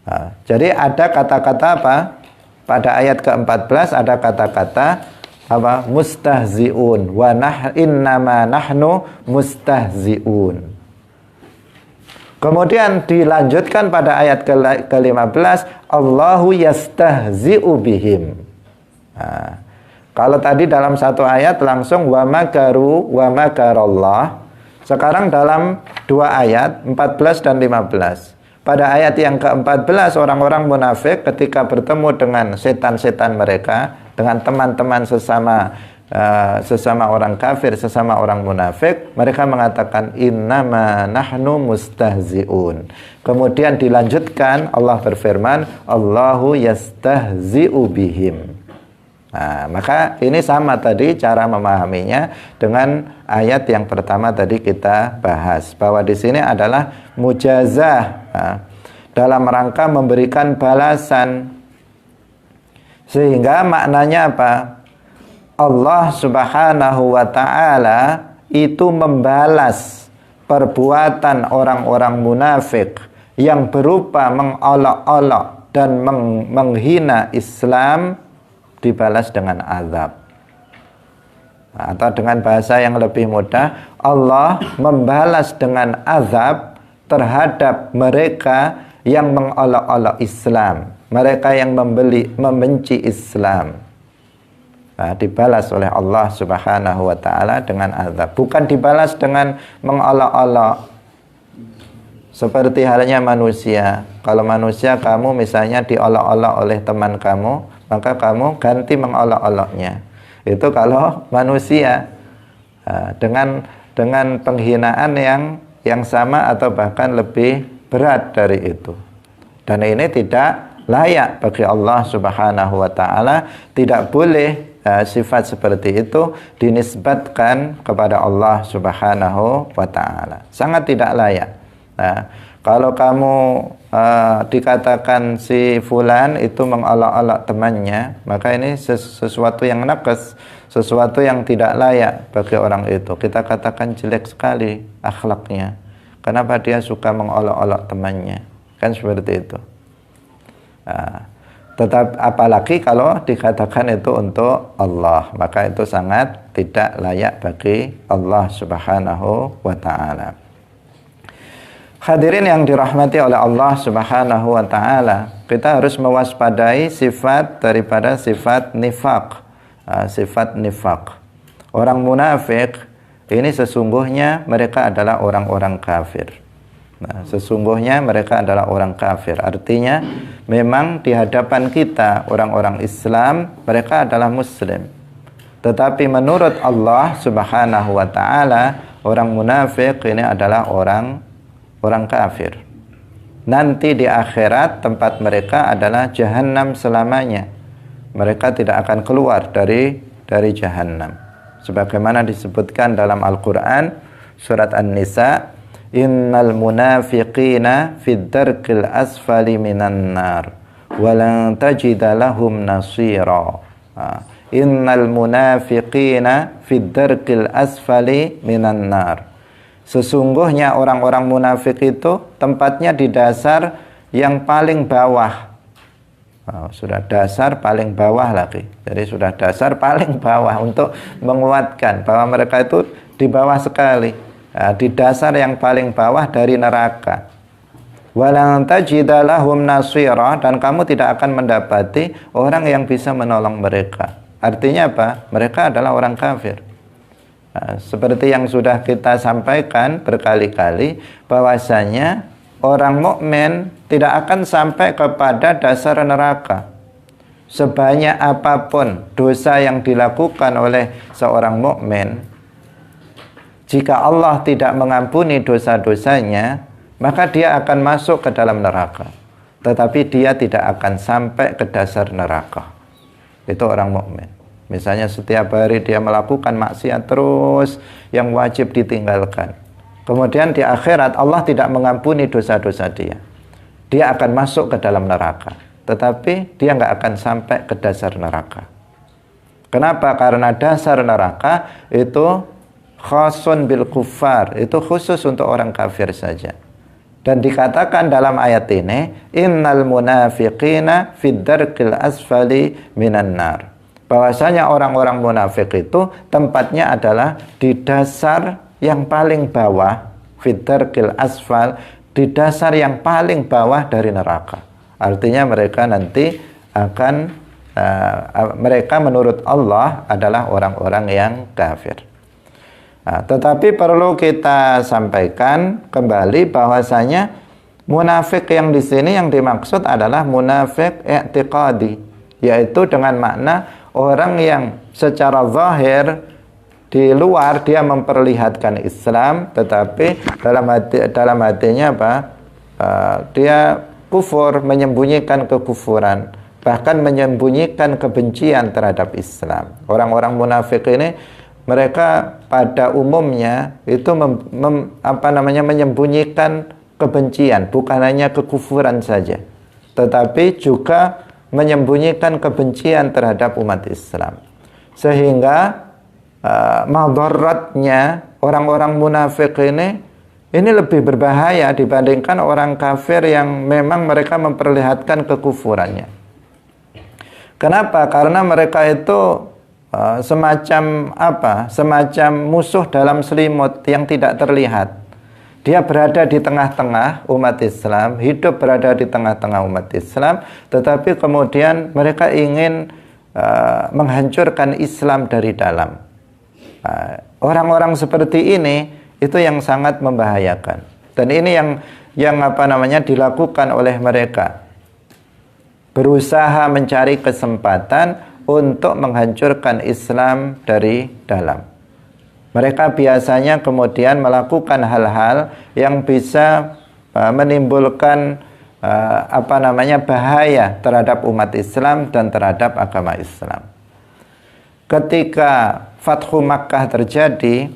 Nah, jadi ada kata-kata apa? Pada ayat ke-14 ada kata-kata mustahzi'un wa innama nahnu mustahzi'un. Kemudian dilanjutkan pada ayat ke-15, Allahu yastahzi'u bihim. Nah, kalau tadi dalam satu ayat langsung wa makaru wa makarallah. Sekarang dalam dua ayat 14 dan 15. Pada ayat yang ke-14, orang-orang munafik ketika bertemu dengan setan-setan mereka, dengan teman-teman sesama orang kafir, sesama orang munafik, mereka mengatakan innama nahnu mustahzi'un. Kemudian dilanjutkan, Allah berfirman, Allahu yastahzi'u bihim. Nah, maka ini sama tadi cara memahaminya dengan ayat yang pertama tadi kita bahas, bahwa di sini adalah mujazah, dalam rangka memberikan balasan. Sehingga maknanya apa? Allah Subhanahu wa ta'ala itu membalas perbuatan orang-orang munafik yang berupa mengolok-olok dan menghina Islam, dibalas dengan azab. Atau dengan bahasa yang lebih mudah, Allah membalas dengan azab terhadap mereka yang mengolok-olok Islam, mereka yang membenci Islam. Nah, dibalas oleh Allah Subhanahu wa ta'ala dengan azab. Bukan dibalas dengan mengolok-olok seperti halnya manusia. Kalau manusia, kamu misalnya diolok-olok oleh teman kamu, maka kamu ganti mengolok-oloknya. Itu kalau manusia. Dengan penghinaan yang sama atau bahkan lebih berat dari itu. Dan ini tidak layak bagi Allah Subhanahu wa ta'ala. Tidak boleh sifat seperti itu dinisbatkan kepada Allah Subhanahu wa ta'ala. Sangat tidak layak. Nah, kalau kamu dikatakan si fulan itu mengolok-olok temannya, maka ini sesuatu yang naqas, sesuatu yang tidak layak bagi orang itu. Kita katakan jelek sekali akhlaknya. Kenapa dia suka mengolok-olok temannya? Kan seperti itu. Tetap apalagi kalau dikatakan itu untuk Allah, maka itu sangat tidak layak bagi Allah Subhanahu wa ta'ala. Hadirin yang dirahmati oleh Allah Subhanahu wa ta'ala, kita harus mewaspadai sifat daripada sifat nifaq. Sifat nifaq. Orang munafik ini sesungguhnya mereka adalah orang-orang kafir. Nah, sesungguhnya mereka adalah orang kafir. Artinya memang di hadapan kita orang-orang Islam, mereka adalah muslim. Tetapi menurut Allah Subhanahu wa ta'ala, orang munafik ini adalah orang kafir. Nanti di akhirat tempat mereka adalah jahanam selamanya. Mereka tidak akan keluar dari jahanam. Sebagaimana disebutkan dalam Al-Quran surat An-Nisa, innal munafiqina fid darkil asfali minan nar walan tajida lahum nasira. Innal munafiqina fid darkil asfali minan nar. Sesungguhnya orang-orang munafik itu tempatnya di dasar yang paling bawah. Sudah dasar paling bawah lagi. Jadi sudah dasar paling bawah untuk menguatkan bahwa mereka itu di bawah sekali. Di dasar yang paling bawah dari neraka. Walan tajida lahum nasira, dan kamu tidak akan mendapati orang yang bisa menolong mereka. Artinya apa? Mereka adalah orang kafir. Nah, seperti yang sudah kita sampaikan berkali-kali, bahwasanya orang mukmin tidak akan sampai kepada dasar neraka. Sebanyak apapun dosa yang dilakukan oleh seorang mukmin, jika Allah tidak mengampuni dosa-dosanya, maka dia akan masuk ke dalam neraka. Tetapi dia tidak akan sampai ke dasar neraka. Itu orang mukmin. Misalnya setiap hari dia melakukan maksiat terus yang wajib ditinggalkan. Kemudian di akhirat Allah tidak mengampuni dosa-dosa dia. Dia akan masuk ke dalam neraka. Tetapi dia nggak akan sampai ke dasar neraka. Kenapa? Karena dasar neraka itu khasun bil kuffar, itu khusus untuk orang kafir saja. Dan dikatakan dalam ayat ini, innal munafiqina fid darqil asfali minan nar. Bahwasanya orang-orang munafik itu tempatnya adalah di dasar yang paling bawah, fid darqil asfal, di dasar yang paling bawah dari neraka. Artinya mereka nanti akan mereka menurut Allah adalah orang-orang yang kafir. Nah, tetapi perlu kita sampaikan kembali bahwasanya munafik yang di sini yang dimaksud adalah munafik i'tiqadi, yaitu dengan makna orang yang secara zahir di luar dia memperlihatkan Islam, tetapi dalam hatinya apa? Dia kufur, menyembunyikan kekufuran, bahkan menyembunyikan kebencian terhadap Islam. Orang-orang munafik ini mereka pada umumnya itu menyembunyikan kebencian, bukan hanya kekufuran saja, tetapi juga menyembunyikan kebencian terhadap umat Islam. Sehingga madaratnya orang-orang munafik ini lebih berbahaya dibandingkan orang kafir yang memang mereka memperlihatkan kekufurannya. Kenapa? Karena mereka itu semacam musuh dalam selimut yang tidak terlihat. Dia berada di tengah-tengah umat Islam, hidup berada di tengah-tengah umat Islam, tetapi kemudian mereka ingin menghancurkan Islam dari dalam. Orang-orang seperti ini itu yang sangat membahayakan. Dan ini yang dilakukan oleh mereka. Berusaha mencari kesempatan untuk menghancurkan Islam dari dalam. Mereka biasanya kemudian melakukan hal-hal yang bisa menimbulkan bahaya terhadap umat Islam dan terhadap agama Islam. Ketika Fathu Makkah terjadi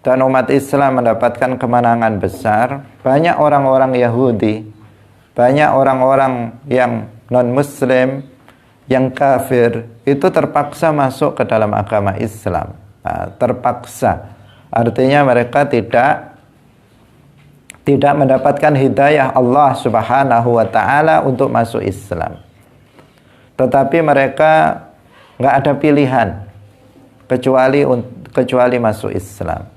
dan umat Islam mendapatkan kemenangan besar, banyak orang-orang Yahudi, banyak orang-orang yang non-Muslim, yang kafir, itu terpaksa masuk ke dalam agama Islam. Terpaksa, artinya mereka tidak mendapatkan hidayah Allah Subhanahu wa ta'ala untuk masuk Islam. Tetapi mereka nggak ada pilihan kecuali masuk Islam.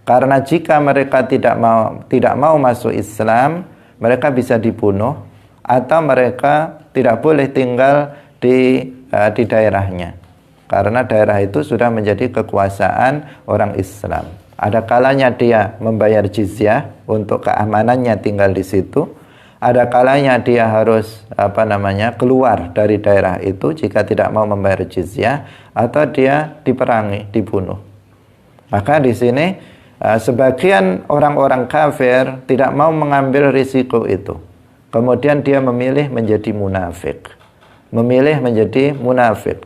Karena jika mereka tidak mau masuk Islam, mereka bisa dibunuh atau mereka tidak boleh tinggal di daerahnya. Karena daerah itu sudah menjadi kekuasaan orang Islam. Ada kalanya dia membayar jizyah untuk keamanannya tinggal di situ. Ada kalanya dia harus keluar dari daerah itu jika tidak mau membayar jizyah, atau dia diperangi, dibunuh. Maka di sini sebagian orang-orang kafir tidak mau mengambil risiko itu. Kemudian dia memilih menjadi munafik.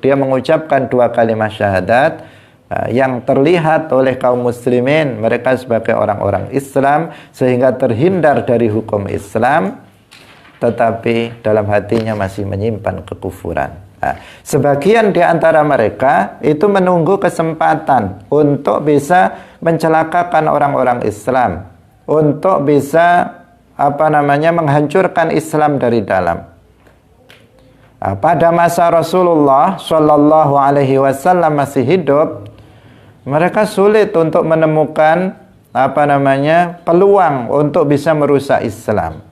Dia mengucapkan 2 kalimat syahadat yang terlihat oleh kaum muslimin mereka sebagai orang-orang Islam, sehingga terhindar dari hukum Islam, tetapi dalam hatinya masih menyimpan kekufuran. Sebagian di antara mereka itu menunggu kesempatan untuk bisa mencelakakan orang-orang Islam, untuk bisa menghancurkan Islam dari dalam. Pada masa Rasulullah Shallallahu Alaihi Wasallam masih hidup, mereka sulit untuk menemukan peluang untuk bisa merusak Islam.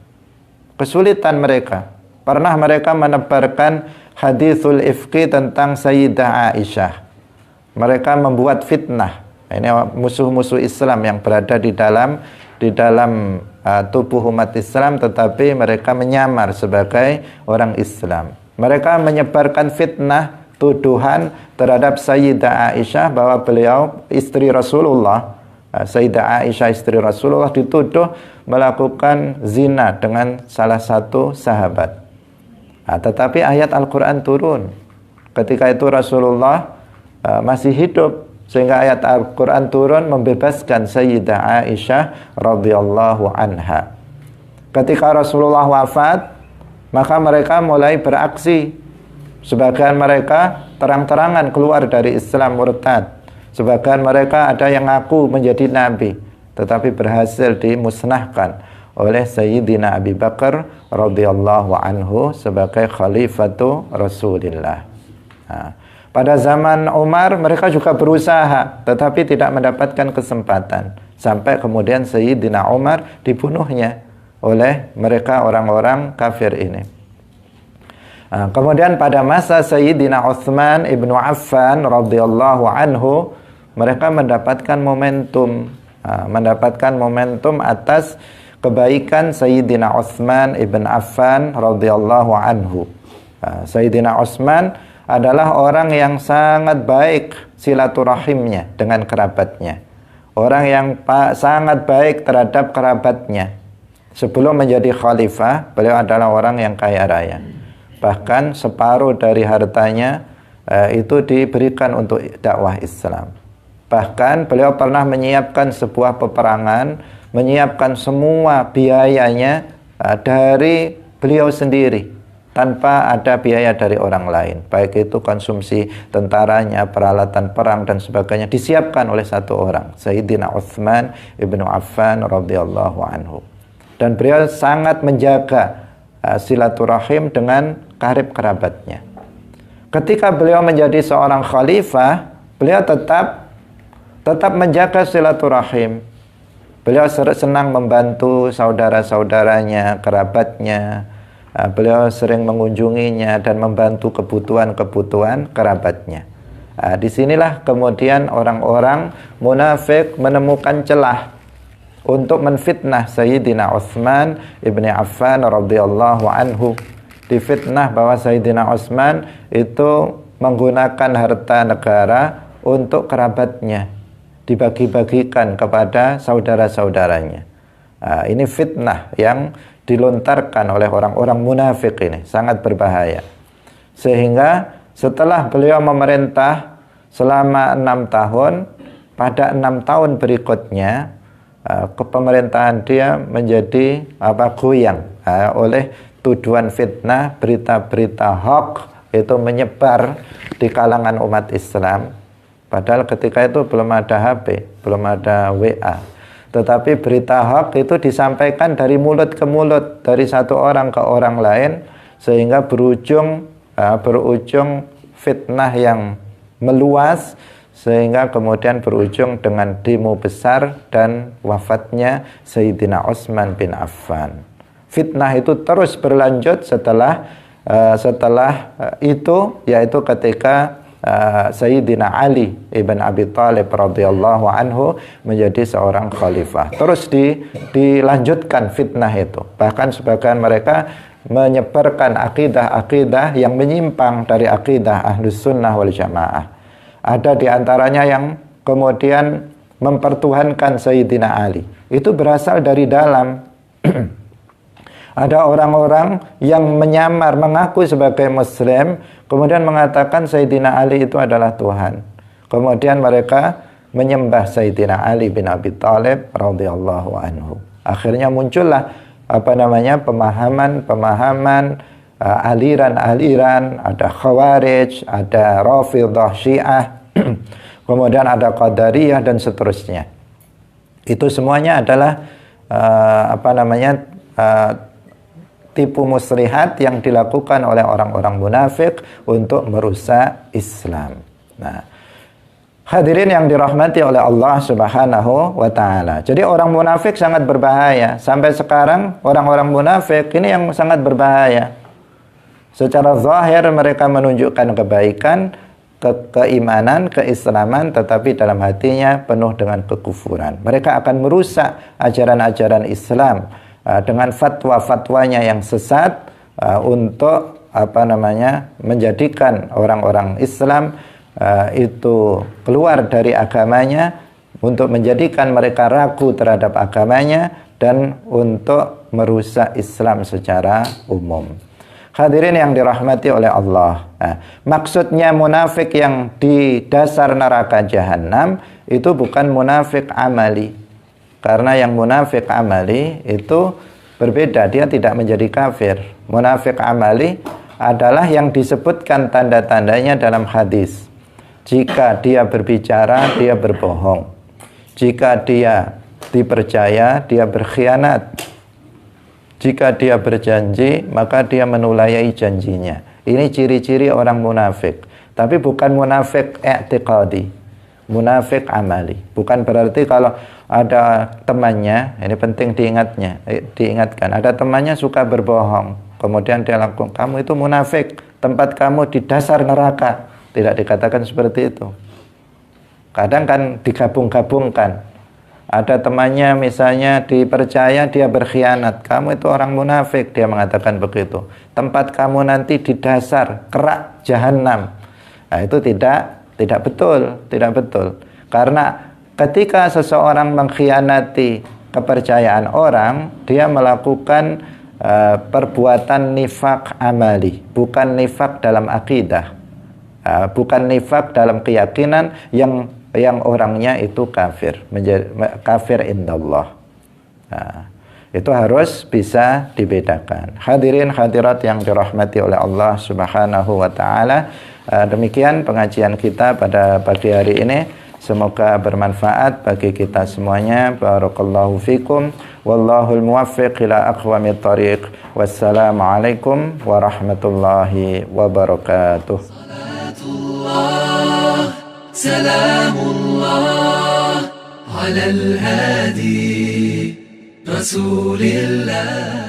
Kesulitan mereka. Pernah mereka menebarkan hadithul ifki tentang Sayyidah Aisyah. Mereka membuat fitnah Ini musuh-musuh Islam yang berada di dalam tubuh umat Islam, tetapi mereka menyamar sebagai orang Islam. Mereka menyebarkan fitnah, tuduhan terhadap Sayyidah Aisyah bahwa beliau istri Rasulullah. Sayyidah Aisyah istri Rasulullah dituduh melakukan zina dengan salah satu sahabat. Tetapi ayat Al-Quran turun ketika itu Rasulullah masih hidup, sehingga ayat Al-Quran turun membebaskan Sayyidah Aisyah radhiyallahu anha. Ketika Rasulullah wafat, maka mereka mulai beraksi. Sebagian mereka terang-terangan keluar dari Islam, murtad. Sebagian mereka ada yang ngaku menjadi nabi, tetapi berhasil dimusnahkan oleh Sayyidina Abi Bakar radhiyallahu anhu sebagai khalifatu Rasulillah. Pada zaman Umar mereka juga berusaha, tetapi tidak mendapatkan kesempatan, sampai kemudian Sayyidina Umar dibunuhnya oleh mereka orang-orang kafir ini. Kemudian pada masa Sayyidina Utsman ibnu Affan radhiyallahu anhu, mereka mendapatkan momentum atas kebaikan Sayyidina Utsman ibn Affan radhiyallahu anhu. Sayyidina Utsman adalah orang yang sangat baik silaturahimnya dengan kerabatnya. Orang yang sangat baik terhadap kerabatnya. Sebelum menjadi khalifah, beliau adalah orang yang kaya raya. Bahkan separuh dari hartanya itu diberikan untuk dakwah Islam. Bahkan beliau pernah menyiapkan sebuah peperangan, menyiapkan semua biayanya dari beliau sendiri, tanpa ada biaya dari orang lain. Baik itu konsumsi tentaranya, peralatan perang dan sebagainya disiapkan oleh satu orang, Sayyidina Utsman ibnu Affan radhiyallahu anhu. Dan beliau sangat menjaga silaturahim dengan karib kerabatnya. Ketika beliau menjadi seorang khalifah, beliau tetap menjaga silaturahim. Beliau senang membantu saudara-saudaranya, kerabatnya. Beliau sering mengunjunginya dan membantu kebutuhan-kebutuhan kerabatnya. Disinilah kemudian orang-orang munafik menemukan celah untuk menfitnah Sayyidina Utsman ibn Affan radhiyallahu anhu. Difitnah bahwa Sayyidina Utsman itu menggunakan harta negara untuk kerabatnya, dibagi-bagikan kepada saudara-saudaranya. Ini fitnah yang dilontarkan oleh orang-orang munafik, ini sangat berbahaya. Sehingga setelah beliau memerintah selama 6 tahun, pada 6 tahun berikutnya kepemerintahan dia menjadi goyang oleh tuduhan fitnah, berita-berita hoax itu menyebar di kalangan umat Islam. Padahal ketika itu belum ada HP, belum ada WA. Tetapi berita hoax itu disampaikan dari mulut ke mulut, dari satu orang ke orang lain, sehingga berujung fitnah yang meluas, sehingga kemudian berujung dengan demo besar dan wafatnya Sayyidina Utsman bin Affan. Fitnah itu terus berlanjut setelah itu, yaitu ketika Sayyidina Ali ibn Abi Thalib radhiyallahu anhu menjadi seorang khalifah. Terus dilanjutkan fitnah itu. Bahkan sebagian mereka menyebarkan akidah-akidah yang menyimpang dari akidah Ahlus Sunnah wal Jamaah. Ada di antaranya yang kemudian mempertuhankan Sayyidina Ali. Itu berasal dari dalam. Ada orang-orang yang menyamar, mengaku sebagai Muslim, kemudian mengatakan Sayyidina Ali itu adalah Tuhan. Kemudian mereka menyembah Sayyidina Ali bin Abi Thalib radhiyallahu anhu. Akhirnya muncullah pemahaman aliran-aliran, ada Khawarij, ada Rafidhah Syiah, kemudian ada Qadariyah dan seterusnya. Itu semuanya adalah tipu muslihat yang dilakukan oleh orang-orang munafik untuk merusak Islam. Nah, hadirin yang dirahmati oleh Allah Subhanahu wa taala. Jadi orang munafik sangat berbahaya. Sampai sekarang orang-orang munafik ini yang sangat berbahaya. Secara zahir mereka menunjukkan kebaikan, keimanan, keislaman, tetapi dalam hatinya penuh dengan kekufuran. Mereka akan merusak ajaran-ajaran Islam dengan fatwa-fatwanya yang sesat untuk menjadikan orang-orang Islam itu keluar dari agamanya, untuk menjadikan mereka ragu terhadap agamanya, dan untuk merusak Islam secara umum. Hadirin yang dirahmati oleh Allah. Maksudnya munafik yang di dasar neraka jahanam itu bukan munafik amali. Karena yang munafik amali itu berbeda, dia tidak menjadi kafir. Munafik amali adalah yang disebutkan tanda-tandanya dalam hadis. Jika dia berbicara, dia berbohong. Jika dia dipercaya, dia berkhianat. Jika dia berjanji, maka dia menulayai janjinya. Ini ciri-ciri orang munafik. Tapi bukan munafik i'tiqadi, munafik amali. Bukan berarti kalau ada temannya, ini penting diingatkan. Ada temannya suka berbohong, kemudian dia lakukan, kamu itu munafik, tempat kamu di dasar neraka. Tidak dikatakan seperti itu. Kadang kan digabung-gabungkan. Ada temannya misalnya dipercaya, dia berkhianat. Kamu itu orang munafik, dia mengatakan begitu. Tempat kamu nanti di dasar kerak jahanam. Nah, itu tidak betul. Karena ketika seseorang mengkhianati kepercayaan orang, dia melakukan perbuatan nifak amali, bukan nifak dalam akidah. Bukan nifak dalam keyakinan yang orangnya itu kafir, menjadi kafir indallah. Itu harus bisa dibedakan. Hadirin hadirat yang dirahmati oleh Allah Subhanahu wa taala, demikian pengajian kita pada pagi hari ini. Semoga bermanfaat bagi kita semuanya. Barakallahu fikum, wallahul muwaffiq ila aqwamit thariq. Wassalamualaikum warahmatullahi wabarakatuh. سلام الله على الهادي رسول الله.